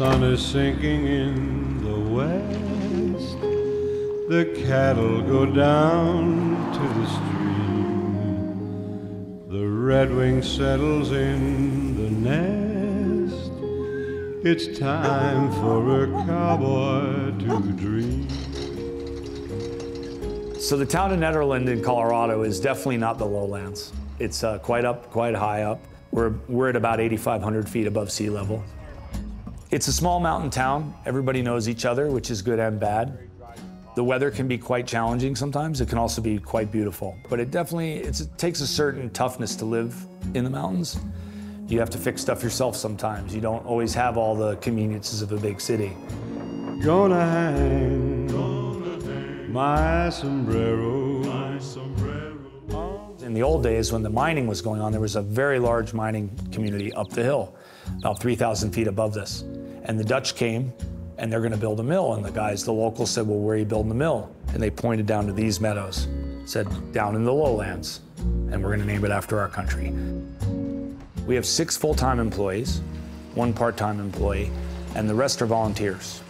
sun is sinking in the west. The cattle go down to the stream. The redwing settles in the nest. It's time for a cowboy to dream. So the town of Nederland in Colorado is definitely not the lowlands. It's quite high up. We're at about 8,500 feet above sea level. It's a small mountain town. Everybody knows each other, which is good and bad. The weather can be quite challenging sometimes. It can also be quite beautiful. But it takes a certain toughness to live in the mountains. You have to fix stuff yourself sometimes. You don't always have all the conveniences of a big city. Gonna hang my sombrero. In the old days, when the mining was going on, there was a very large mining community up the hill, about 3,000 feet above this. And the Dutch came, and they're going to build a mill. And the locals said, well, where are you building the mill? And they pointed down to these meadows, said, down in the lowlands, and we're going to name it after our country. We have 6 full-time employees, 1 part-time employee, and the rest are volunteers.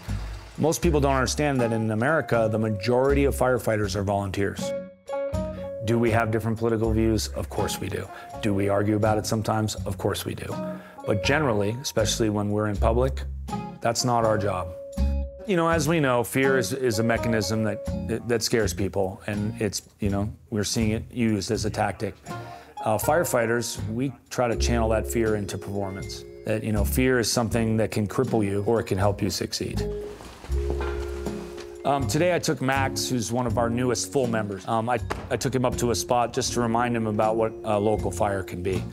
Most people don't understand that in America, the majority of firefighters are volunteers. Do we have different political views? Of course we do. Do we argue about it sometimes? Of course we do. But generally, especially when we're in public, that's not our job. You know, as we know, fear is a mechanism that scares people, and we're seeing it used as a tactic. Firefighters, we try to channel that fear into performance. That, fear is something that can cripple you or it can help you succeed. Today I took Max, who's one of our newest full members. I took him up to a spot just to remind him about what a local fire can be.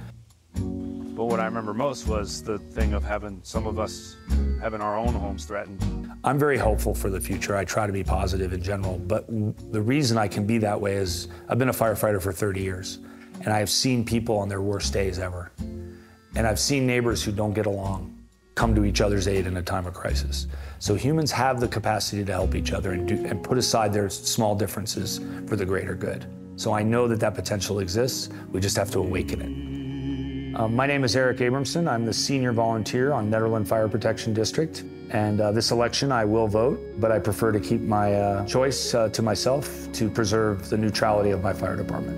But what I remember most was the thing of some of us having our own homes threatened. I'm very hopeful for the future. I try to be positive in general, but the reason I can be that way is I've been a firefighter for 30 years, and I have seen people on their worst days ever. And I've seen neighbors who don't get along come to each other's aid in a time of crisis. So humans have the capacity to help each other and put aside their small differences for the greater good. So I know that potential exists. We just have to awaken it. My name is Eric Abramson. I'm the senior volunteer on Nederland Fire Protection District. And this election I will vote, but I prefer to keep my choice to myself to preserve the neutrality of my fire department.